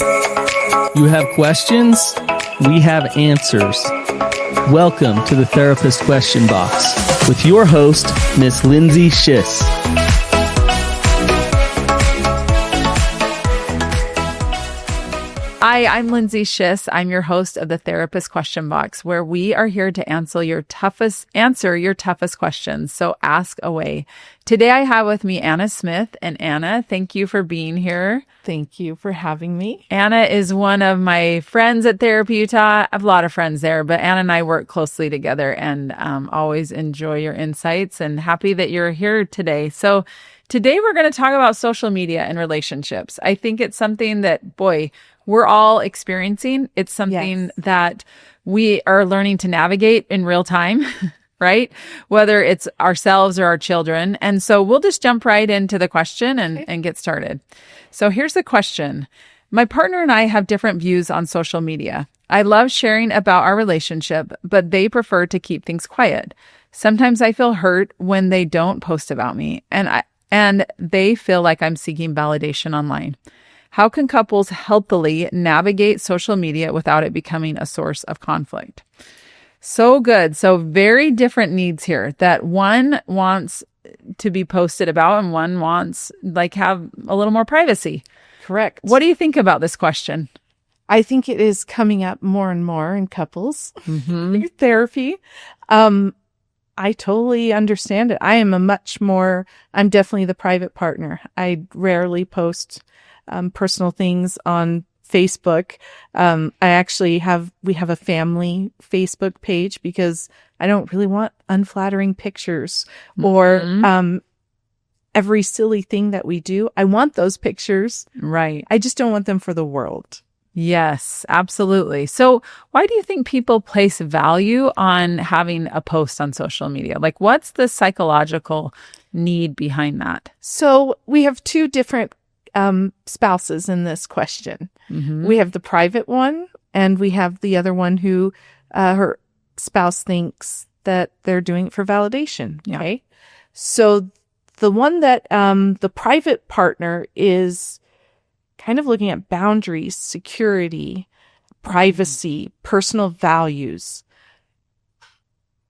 You have questions? We have answers. Welcome to the Therapist Question Box with your host, Miss Lindsay Schiss. Hi, I'm Lindsay Schiss. I'm your host of the Therapist Question Box, where we are here to answer your toughest questions. So ask away. Today I have with me Anna Smith. And Anna, thank you for being here. Thank you for having me. Anna is one of my friends at Therapy Utah. I have a lot of friends there, but Anna and I work closely together and always enjoy your insights and happy that you're here today. So today we're going to talk about social media and relationships. I think it's something that, boy, we're all experiencing. It's something that we are learning to navigate in real time, right? Whether it's ourselves or our children. And so we'll just jump right into the question and get started. So here's the question. My partner and I have different views on social media. I love sharing about our relationship, but they prefer to keep things quiet. Sometimes I feel hurt when they don't post about me, and they feel like I'm seeking validation online. How can couples healthily navigate social media without it becoming a source of conflict? So good. So very different needs here, that one wants to be posted about and one wants have a little more privacy. Correct. What do you think about this question? I think it is coming up more and more in couples through therapy. I totally understand it. I'm definitely the private partner. I rarely post personal things on Facebook. We have a family Facebook page because I don't really want unflattering pictures or every silly thing that we do. I want those pictures. Right. I just don't want them for the world. Yes, absolutely. So why do you think people place value on having a post on social media? What's the psychological need behind that? So we have two different spouses in this question. We have the private one and we have the other one who her spouse thinks that they're doing it for validation. Yeah. Okay. So the one that the private partner is kind of looking at boundaries, security, privacy, personal values.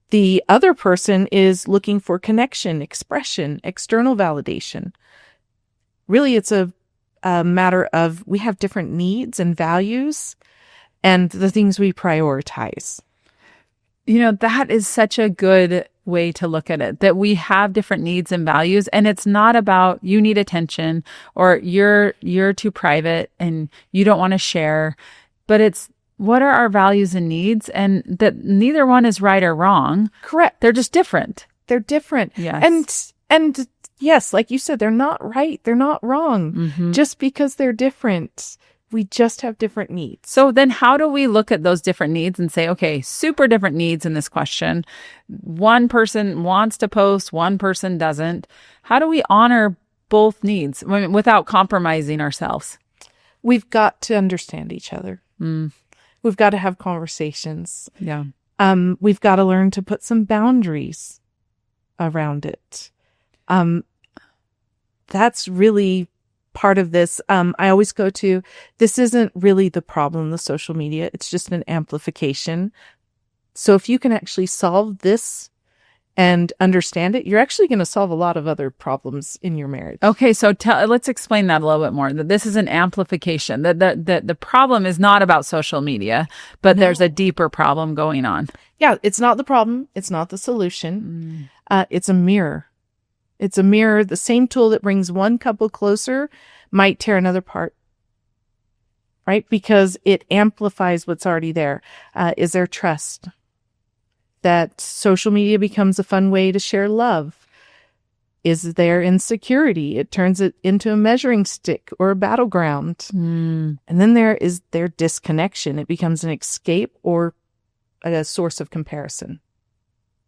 The other person is looking for connection, expression, external validation. Really, it's a matter of we have different needs and values and the things we prioritize. You know, that is such a good way to look at it, that we have different needs and values. And it's not about you need attention or you're too private and you don't want to share, but it's what are our values and needs, and that neither one is right or wrong. Correct. They're just different. They're different. Yes. And yes, like you said, they're not right. They're not wrong. Just because they're different. We just have different needs. So then how do we look at those different needs and say, okay, super different needs in this question. One person wants to post, one person doesn't. How do we honor both needs without compromising ourselves? We've got to understand each other. We've got to have conversations. Yeah. We've got to learn to put some boundaries around it. That's really part of this. I always go to, this isn't really the problem, the social media. It's just an amplification. So if you can actually solve this and understand it, you're actually going to solve a lot of other problems in your marriage. Okay, so let's explain that a little bit more. That this is an amplification. That the problem is not about social media, but there's a deeper problem going on. Yeah, it's not the problem. It's not the solution. It's a mirror. It's a mirror. The same tool that brings one couple closer might tear another apart, right? Because it amplifies what's already there. Is there trust? That social media becomes a fun way to share love? Is there insecurity? It turns it into a measuring stick or a battleground. And then there is their disconnection. It becomes an escape or a source of comparison.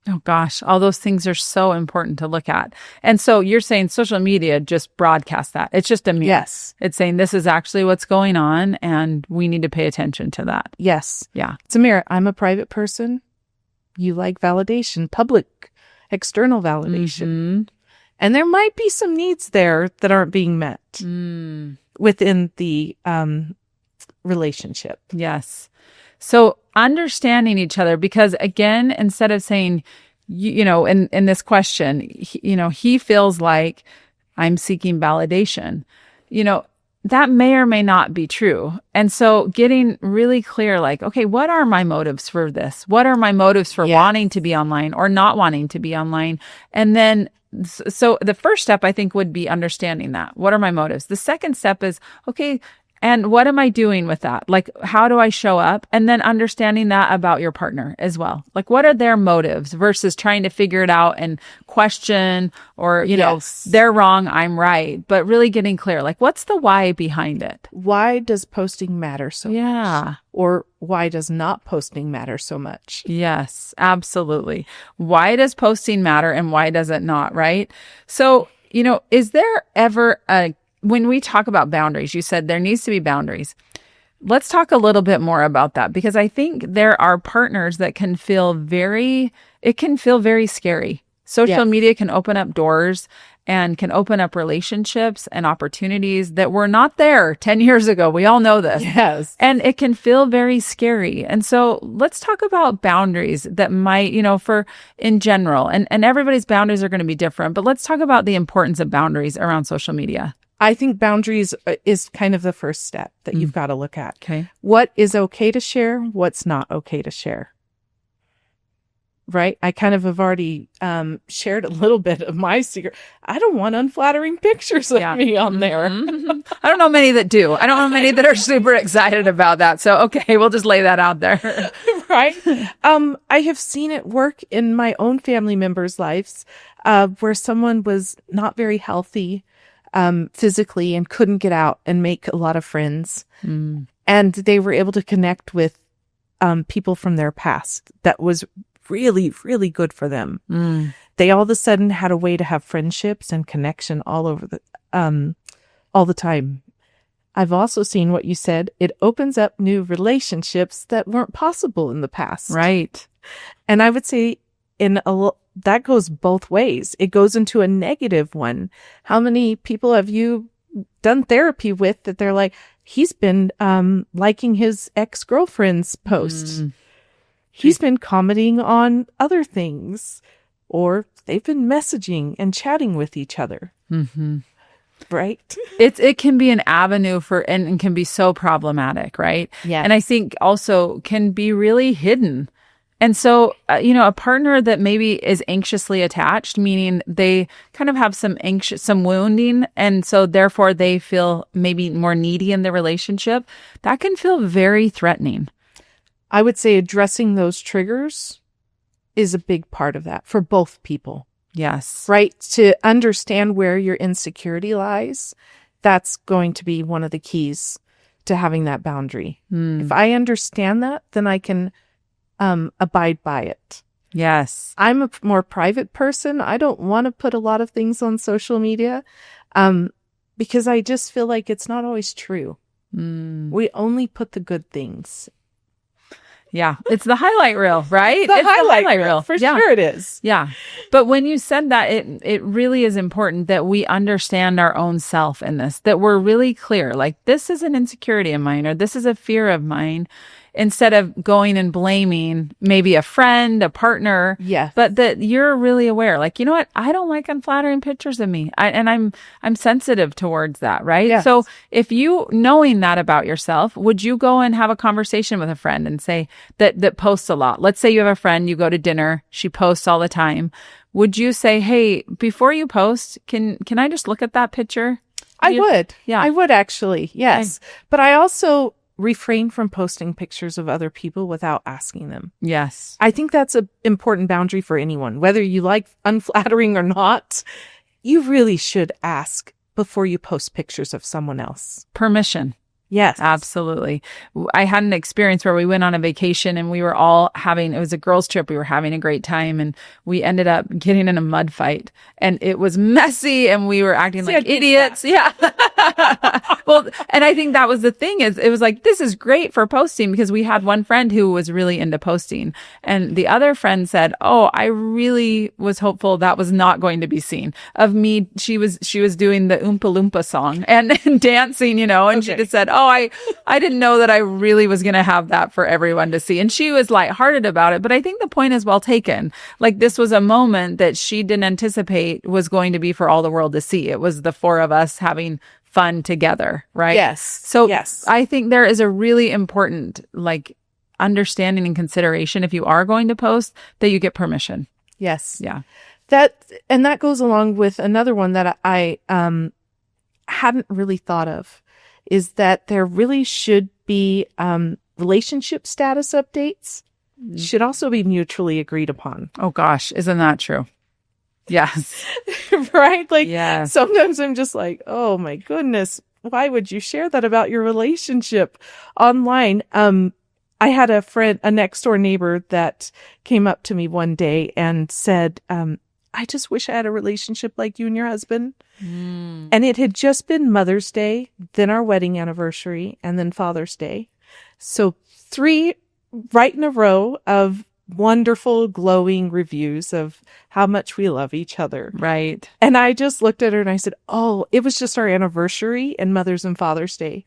Oh gosh, all those things are so important to look at. And so you're saying social media just broadcasts that. It's just a mirror. Yes. It's saying this is actually what's going on and we need to pay attention to that. Yes. Yeah. It's a mirror. I'm a private person. You like validation, public, external validation. And there might be some needs there that aren't being met within the relationship. Yes. So understanding each other, because again, instead of saying, in this question, he feels like I'm seeking validation, that may or may not be true. And so getting really clear, like, okay, what are my motives for this? What are my motives for wanting to be online or not wanting to be online? And then, so the first step I think would be understanding that. What are my motives? The second step is, okay, and what am I doing with that? Like, how do I show up? And then understanding that about your partner as well. Like, what are their motives versus trying to figure it out and question or, they're wrong, I'm right. But really getting clear, like, what's the why behind it? Why does posting matter so much? Or why does not posting matter so much? Yes, absolutely. Why does posting matter and why does it not, right? So, is there ever when we talk about boundaries, you said there needs to be boundaries. Let's talk a little bit more about that, because I think there are partners that can feel very scary. Social media can open up doors and can open up relationships and opportunities that were not there 10 years ago. We all know this. Yes. And it can feel very scary. And so let's talk about boundaries that might, for in general, and everybody's boundaries are going to be different, but let's talk about the importance of boundaries around social media. I think boundaries is kind of the first step that you've got to look at. Okay. What is okay to share? What's not okay to share? Right? I kind of have already shared a little bit of my secret. I don't want unflattering pictures of me on there. Mm-hmm. I don't know many that do. I don't know many that are super excited about that. So, okay, we'll just lay that out there. Right? I have seen it work in my own family members' lives where someone was not very healthy physically and couldn't get out and make a lot of friends. And they were able to connect with people from their past that was really, really good for them. They all of a sudden had a way to have friendships and connection all the time. I've also seen what you said. It opens up new relationships that weren't possible in the past. Right. And I would say that goes both ways. It goes into a negative one. How many people have you done therapy with that they're like, he's been liking his ex-girlfriend's post. He's been commenting on other things, or they've been messaging and chatting with each other. Right? It can be an avenue and can be so problematic, right? Yeah. And I think also can be really hidden. And so, a partner that maybe is anxiously attached, meaning they kind of have some wounding, and so therefore they feel maybe more needy in the relationship, that can feel very threatening. I would say addressing those triggers is a big part of that for both people. Yes. Right? To understand where your insecurity lies, that's going to be one of the keys to having that boundary. If I understand that, then I can abide by it. Yes. I'm a more private person. I don't want to put a lot of things on social media because I just feel like it's not always true. We only put the good things. Yeah. It's the highlight reel, right? It's the highlight reel. For sure it is. Yeah. But when you said that, it really is important that we understand our own self in this, that we're really clear, like this is an insecurity of mine, or this is a fear of mine, instead of going and blaming maybe a friend, a partner. Yes. But that you're really aware, like, you know what? I don't like unflattering pictures of me. I'm sensitive towards that, right? Yes. So if you, knowing that about yourself, would you go and have a conversation with a friend and say that posts a lot? Let's say you have a friend, you go to dinner, she posts all the time. Would you say, hey, before you post, can I just look at that picture? I would. Yeah. I would actually. Yes. Okay. But I also refrain from posting pictures of other people without asking them. Yes. I think that's an important boundary for anyone, whether you like unflattering or not. You really should ask before you post pictures of someone else. Permission. Yes. Absolutely. I had an experience where we went on a vacation and we were all it was a girls' trip. We were having a great time and we ended up getting in a mud fight and it was messy and we were acting like idiots. Yeah. Well, and I think that was the thing is it was like, this is great for posting because we had one friend who was really into posting and the other friend said, oh, I really was hopeful that was not going to be seen of me. She was doing the Oompa Loompa song and dancing, and Okay. she just said, oh, I didn't know that I really was going to have that for everyone to see. And she was lighthearted about it. But I think the point is well taken. Like this was a moment that she didn't anticipate was going to be for all the world to see. It was the four of us having fun together, right? Yes. So yes. I think there is a really important understanding and consideration if you are going to post that you get permission. Yes. Yeah. That goes along with another one that I hadn't really thought of is that there really should be relationship status updates should also be mutually agreed upon. Oh gosh, isn't that true? Yes. Right? Like Yes. sometimes I'm just like, oh my goodness, why would you share that about your relationship online? I had a next door neighbor that came up to me one day and said, I just wish I had a relationship like you and your husband. And it had just been Mother's Day, then our wedding anniversary, and then Father's Day. So 3 right in a row of wonderful, glowing reviews of how much we love each other. Right. And I just looked at her and I said, oh, it was just our anniversary and Mother's and Father's Day.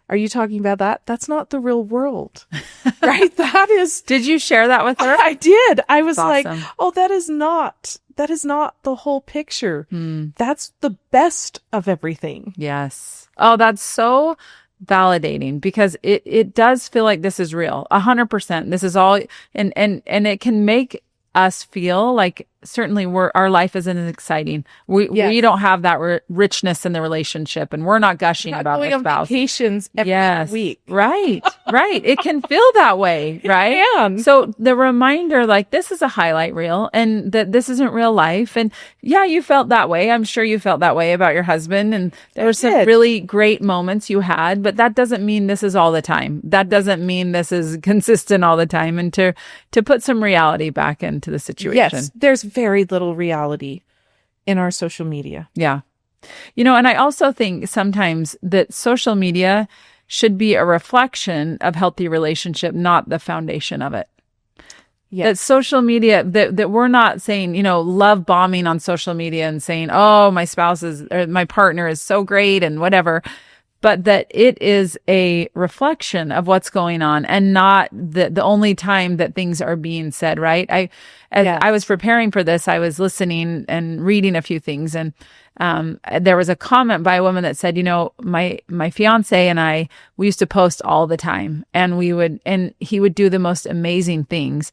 Are you talking about that? That's not the real world, right? That is. Did you share that with her? I did. I was That's like, awesome. oh, that is not the whole picture. That's the best of everything. Yes. Oh, that's so validating because it does feel like this is real. 100%. This is all, and it can make us feel like certainly our life isn't as exciting. We don't have that richness in the relationship and we're not gushing Not about going the on spouse. vacations every week. Right. Right. It can feel that way, right? It can. So the reminder, this is a highlight reel and that this isn't real life. And yeah, you felt that way. I'm sure you felt that way about your husband. And there were some really great moments you had, but that doesn't mean this is all the time. That doesn't mean this is consistent all the time. And to put some reality back into the situation. Yes. There's very little reality in our social media. Yeah. And I also think sometimes that social media should be a reflection of healthy relationship, not the foundation of it. Yes. That social media, that we're not saying, love bombing on social media and saying, oh, my spouse or my partner is so great and whatever, but that it is a reflection of what's going on and not the only time that things are being said, right? As I was preparing for this, I was listening and reading a few things and there was a comment by a woman that said, my fiance and we used to post all the time and he would do the most amazing things,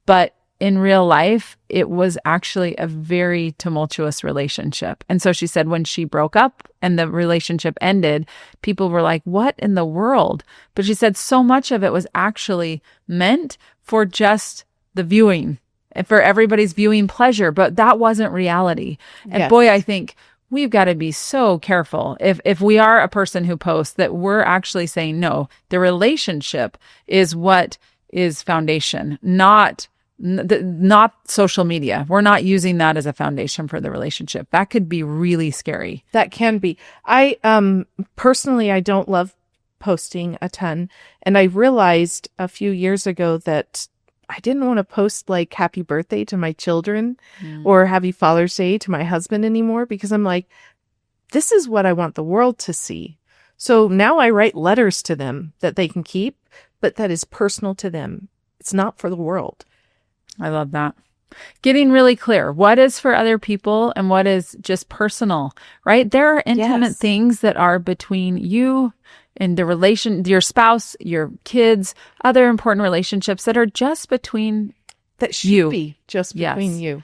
but in real life, it was actually a very tumultuous relationship. And so she said when she broke up and the relationship ended, people were like, what in the world? But she said so much of it was actually meant for just the viewing, for everybody's viewing pleasure, but that wasn't reality. And boy, I think we've got to be so careful if we are a person who posts that we're actually saying, no, the relationship is what is foundation, not social media. We're not using that as a foundation for the relationship. That could be really scary. That can be. I personally, I don't love posting a ton. And I realized a few years ago that I didn't want to post happy birthday to my children or happy Father's Day to my husband anymore because I'm like, this is what I want the world to see. So now I write letters to them that they can keep, but that is personal to them. It's not for the world. I love that. Getting really clear. What is for other people and what is just personal, right? There are intimate things that are between you and the relation, your spouse, your kids, other important relationships that are just between that should you. Be just between you.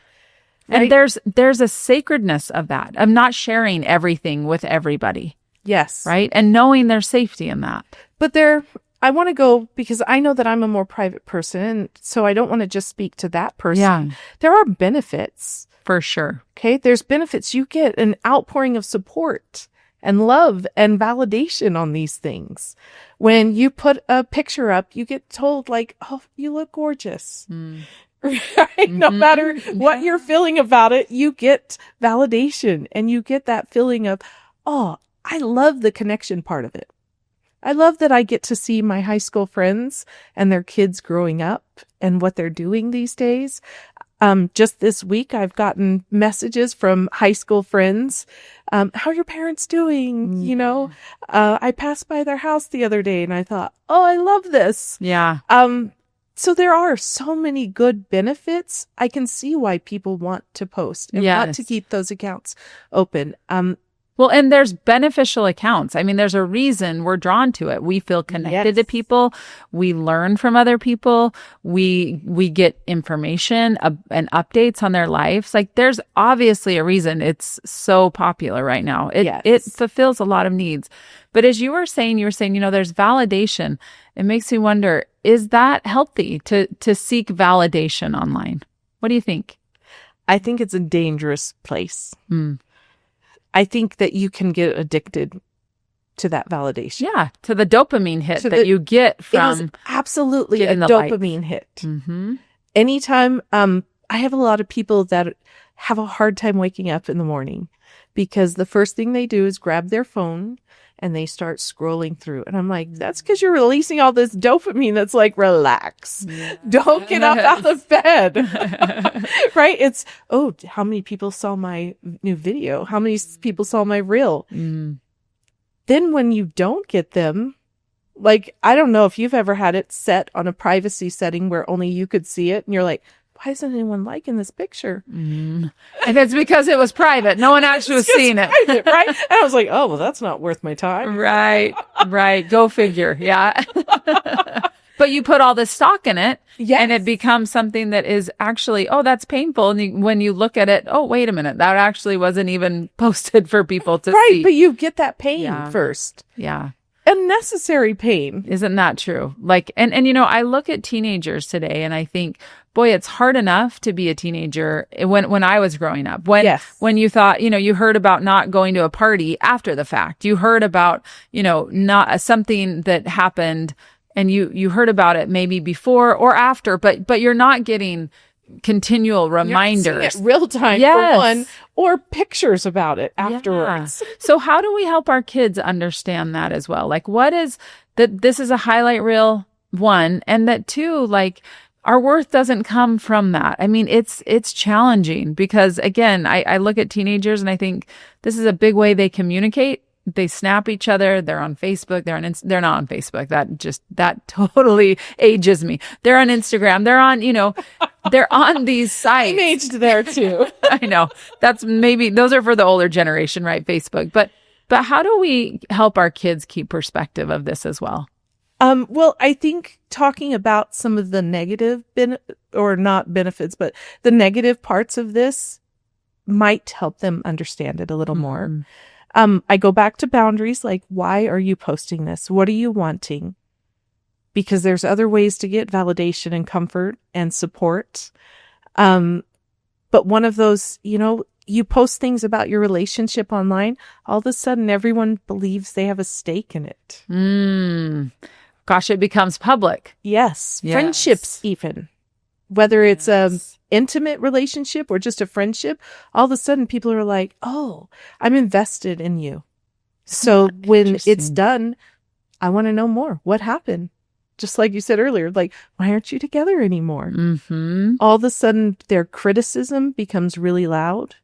Right? And there's a sacredness of that, of not sharing everything with everybody. Yes. Right? And knowing there's safety in that. But I want to go because I know that I'm a more private person, and so I don't want to just speak to that person. Yeah. There are benefits. For sure. Okay. There's benefits. You get an outpouring of support and love and validation on these things. When you put a picture up, you get told oh, you look gorgeous. Right? Mm-hmm. No matter what you're feeling about it, you get validation and you get that feeling of, oh, I love the connection part of it. I love that I get to see my high school friends and their kids growing up and what they're doing these days. Just this week, I've gotten messages from high school friends. How are your parents doing? You know, I passed by their house the other day and I thought, oh, I love this. Yeah. So there are so many good benefits. I can see why people want to post and want to keep those accounts open. Well, and there's beneficial accounts. I mean, there's a reason we're drawn to it. We feel connected to people. We learn from other people. We get information and updates on their lives. Like, there's obviously a reason it's so popular right now. It fulfills a lot of needs. But as you were saying, you know, there's validation. It makes me wonder, is that healthy to seek validation online? What do you think? I think it's a dangerous place. I think that you can get addicted to that validation. Yeah, to the dopamine hit that you get from absolutely a dopamine hit. Mm-hmm. Anytime, I have a lot of people that have a hard time waking up in the morning because the first thing they do is grab their phone and they start scrolling through. And I'm like, that's because you're releasing all this dopamine that's like, relax. Yeah. Don't get up out of bed. Right? It's, oh, how many people saw my new video? How many people saw my reel? Then when you don't get them, like, I don't know if you've ever had it set on a privacy setting where only you could see it. And you're like, why isn't anyone liking this picture? And it's because it was private. No one actually was seeing it. Private, right? And I was like, oh, well, that's not worth my time. Right. Go figure. Yeah. But you put all this stock in it. Yes. And it becomes something that is actually, oh, that's painful. And when you look at it, oh, wait a minute, that actually wasn't even posted for people to see. Right. But you get that pain first. Yeah. Unnecessary pain. Isn't that true? Like, and you know, I look at teenagers today and I think, boy, it's hard enough to be a teenager when I was growing up. When you thought, you know, you heard about not going to a party after the fact. You heard about, you know, not something that happened and you heard about it maybe before or after, but you're not getting continual reminders. Real time for one, or pictures about it afterwards. Yeah. So how do we help our kids understand that as well? Like, what is that? This is a highlight reel, one, and that two, like, our worth doesn't come from that. I mean, it's challenging because, again, I look at teenagers and I think this is a big way they communicate. They snap each other. They're on Facebook. They're not on Facebook. That totally ages me. They're on Instagram. They're on, you know, they're on these sites. I'm aged there too. I know. That's maybe, those are for the older generation, right? Facebook. But how do we help our kids keep perspective of this as well? Well, I think talking about some of the negative or not benefits, but the negative parts of this might help them understand it a little more. I go back to boundaries, like, why are you posting this? What are you wanting? Because there's other ways to get validation and comfort and support. But one of those, you know, you post things about your relationship online, all of a sudden everyone believes they have a stake in it. Gosh, it becomes public. Yes. Friendships even. Whether it's intimate relationship or just a friendship, all of a sudden people are like, oh, I'm invested in you. So when it's done, I want to know more. What happened? Just like you said earlier, like, why aren't you together anymore? All of a sudden their criticism becomes really loud.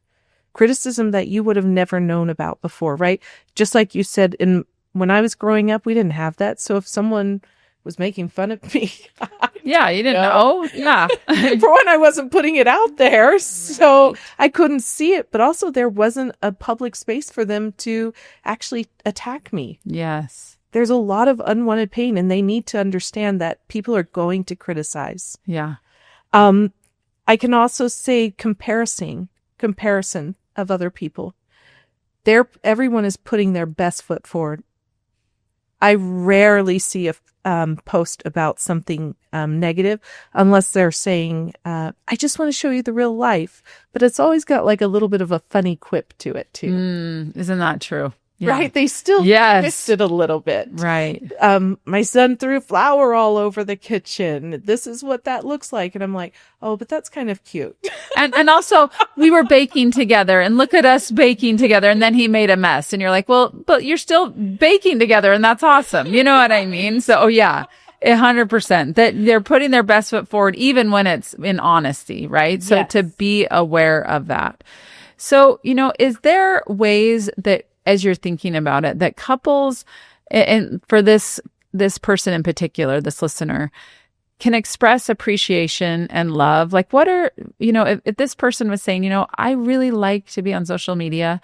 Criticism that you would have never known about before, right? Just like you said, when I was growing up, we didn't have that. So if someone was making fun of me. You didn't know. Yeah. For one, I wasn't putting it out there, so I couldn't see it. But also there wasn't a public space for them to actually attack me. Yes. There's a lot of unwanted pain, and they need to understand that people are going to criticize. Yeah. I can also say comparison of other people. Everyone is putting their best foot forward. I rarely see a post about something negative unless they're saying, I just want to show you the real life. But it's always got like a little bit of a funny quip to it too. Isn't that true? Yeah. right? They still Yes. twist it a little bit. Right. My son threw flour all over the kitchen. This is what that looks like. And I'm like, oh, but that's kind of cute. And also we were baking together and look at us baking together. And then he made a mess and you're like, well, but you're still baking together and that's awesome. You know what I mean? So yeah, 100% that they're putting their best foot forward, even when it's in honesty, right? So Yes. to be aware of that. So, is there ways that, as you're thinking about it, that couples, and for this person in particular, this listener, can express appreciation and love? Like, what are, if this person was saying, I really like to be on social media,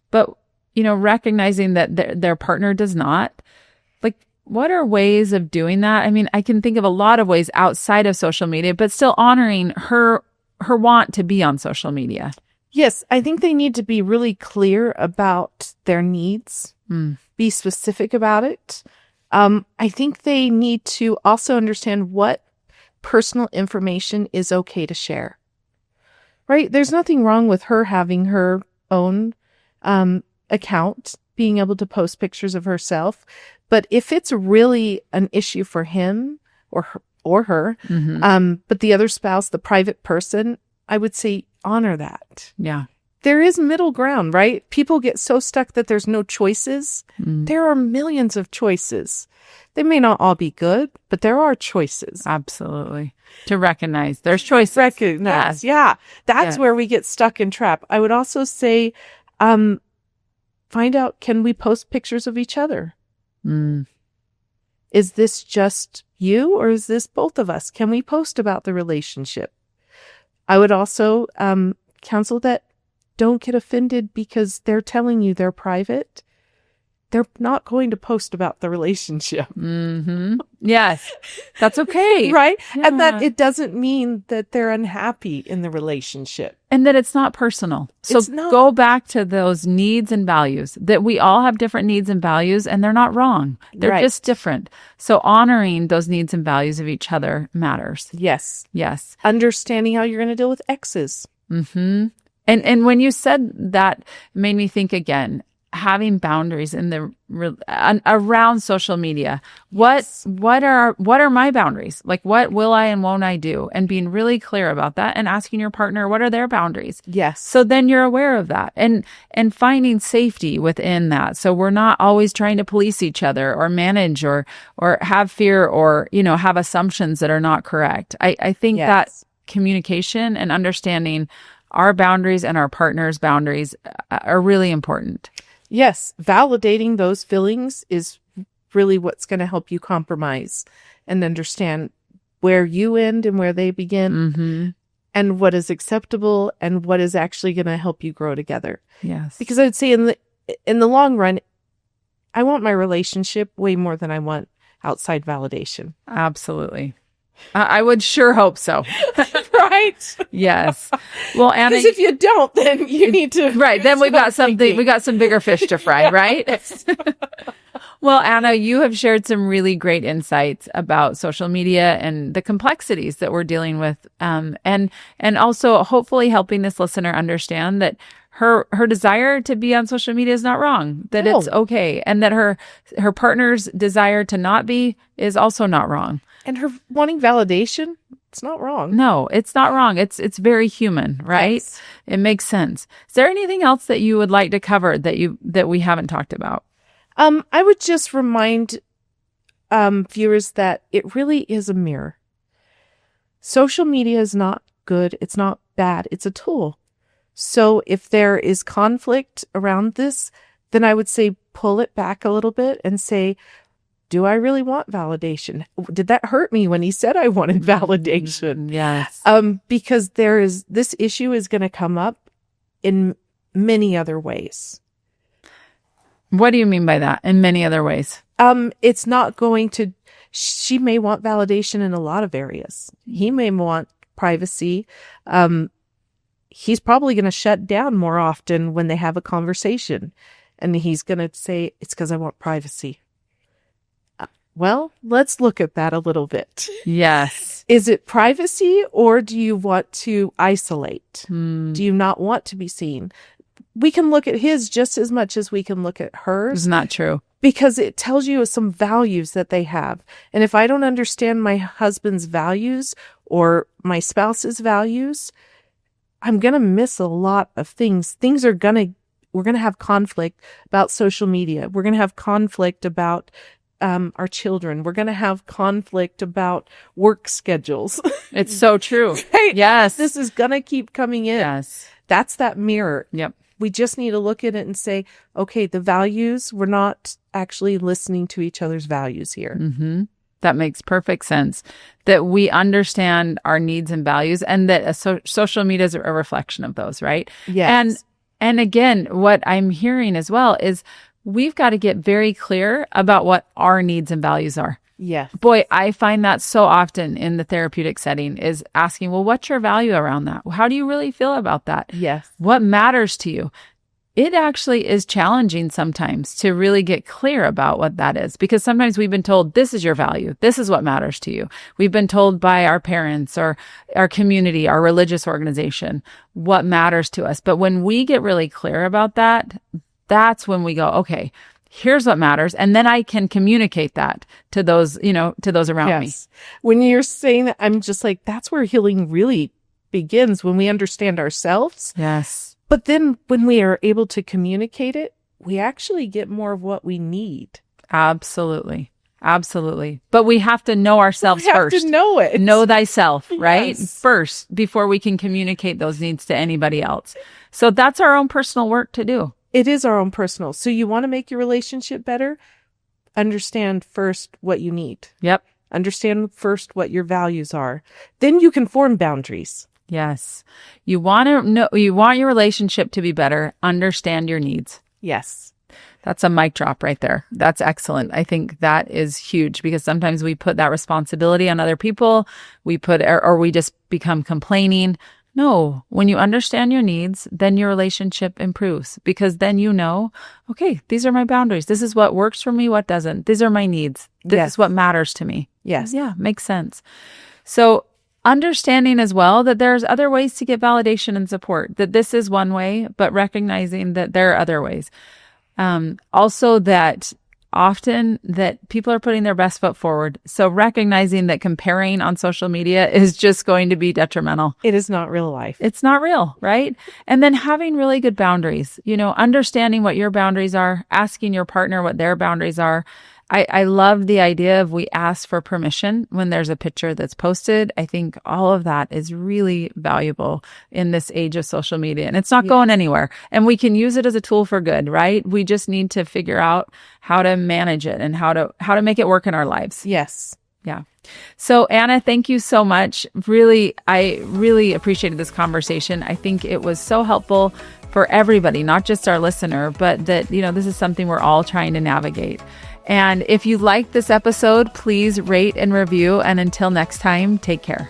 but, recognizing that their partner does not, like, what are ways of doing that? I mean, I can think of a lot of ways outside of social media, but still honoring her want to be on social media. Yes, I think they need to be really clear about their needs, be specific about it. I think they need to also understand what personal information is okay to share, right? There's nothing wrong with her having her own account, being able to post pictures of herself. But if it's really an issue for him or her, but the other spouse, the private person, I would say honor that. Yeah. There is middle ground, right? People get so stuck that there's no choices. There are millions of choices. They may not all be good, but there are choices. Absolutely. To recognize there's choices. Recognize. Yeah. That's where we get stuck and trapped. I would also say, find out, can we post pictures of each other? Is this just you or is this both of us? Can we post about the relationship? I would also counsel that don't get offended because they're telling you they're private. They're not going to post about the relationship. Yes, that's okay. Right? Yeah. And that it doesn't mean that they're unhappy in the relationship. And that it's not personal. So It's not. go back to those needs and values, that we all have different needs and values and they're not wrong. They're Right. just different. So honoring those needs and values of each other matters. Yes. Yes. Understanding how you're going to deal with exes. And when you said that, it made me think again, having boundaries in the around social media. What are my boundaries? Like, what will I and won't I do? And being really clear about that and asking your partner, what are their boundaries? Yes. So then you're aware of that and finding safety within that. So we're not always trying to police each other or manage or have fear or, have assumptions that are not correct. I think that communication and understanding our boundaries and our partner's boundaries are really important. Yes, validating those feelings is really what's going to help you compromise and understand where you end and where they begin and what is acceptable and what is actually going to help you grow together. Yes. Because I'd say in the long run, I want my relationship way more than I want outside validation. Absolutely. I would sure hope so. Right? Yes. Well, Anna, Because if you don't, then you need to. right. Then we've got something, thinking. we got some bigger fish to fry, right? Well, Anna, you have shared some really great insights about social media and the complexities that we're dealing with. And also hopefully helping this listener understand that her desire to be on social media is not wrong, that No. it's okay. And that her partner's desire to not be is also not wrong. And her wanting validation, it's not wrong. No, it's not wrong. It's very human, right? Yes. It makes sense. Is there anything else that you would like to cover that we haven't talked about? I would just remind viewers that it really is a mirror. Social media is not good. It's not bad. It's a tool. So if there is conflict around this, then I would say pull it back a little bit and say, do I really want validation? Did that hurt me when he said I wanted validation? Yes. Because this issue is going to come up in many other ways. What do you mean by that? In many other ways. It's not going to, she may want validation in a lot of areas. He may want privacy. He's probably going to shut down more often when they have a conversation. And he's going to say, it's because I want privacy. Well, let's look at that a little bit. Yes. Is it privacy or do you want to isolate? Do you not want to be seen? we can look at his just as much as we can look at It's hers, not true. because it tells you some values that they have. And if I don't understand my husband's values or my spouse's values, I'm going to miss a lot of things. We're going to have conflict about social media. We're going to have conflict about our children. We're going to have conflict about work schedules. It's so true. Right? Yes. This is going to keep coming in. Yes. That's that mirror. Yep. We just need to look at it and say, okay, the values, we're not actually listening to each other's values here. Mm-hmm. That makes perfect sense. That we understand our needs and values, and that social media is a reflection of those, right? Yes. And again, what I'm hearing as well is we've got to get very clear about what our needs and values are. Yes. Boy, I find that so often in the therapeutic setting is asking, well, what's your value around that? How do you really feel about that? Yes. What matters to you? It actually is challenging sometimes to really get clear about what that is, because sometimes we've been told this is your value. This is what matters to you. We've been told by our parents or our community, our religious organization, what matters to us. But when we get really clear about that, that's when we go, okay, here's what matters. And then I can communicate that to those, to those around me. When you're saying that, I'm just like, that's where healing really begins, when we understand ourselves. Yes. But then when we are able to communicate it, we actually get more of what we need. Absolutely. Absolutely. But we have to know ourselves first. We have to know it. Know thyself, right? Yes. First, before we can communicate those needs to anybody else. So that's our own personal work to do. It is our own personal. So you want to make your relationship better? Understand first what you need. Yep. Understand first what your values are. Then you can form boundaries. Yes. You want to know, you want your relationship to be better. Understand your needs. Yes. That's a mic drop right there. That's excellent. I think that is huge, because sometimes we put that responsibility on other people. We put, or we just become complaining. No, when you understand your needs, then your relationship improves, because then you know, okay, these are my boundaries. This is what works for me, what doesn't. These are my needs. This is what matters to me. Yes. Yeah, makes sense. So understanding as well that there's other ways to get validation and support, that this is one way, but recognizing that there are other ways. Also that often that people are putting their best foot forward. So recognizing that comparing on social media is just going to be detrimental. It is not real life. It's not real, right? And then having really good boundaries, understanding what your boundaries are, asking your partner what their boundaries are. I love the idea of we ask for permission when there's a picture that's posted. I think all of that is really valuable in this age of social media, and it's not going anywhere. And we can use it as a tool for good, right? We just need to figure out how to manage it and how to make it work in our lives. Yes. Yeah. So Anna, thank you so much. I really appreciated this conversation. I think it was so helpful for everybody, not just our listener, but that, this is something we're all trying to navigate. And if you liked this episode, please rate and review. And until next time, take care.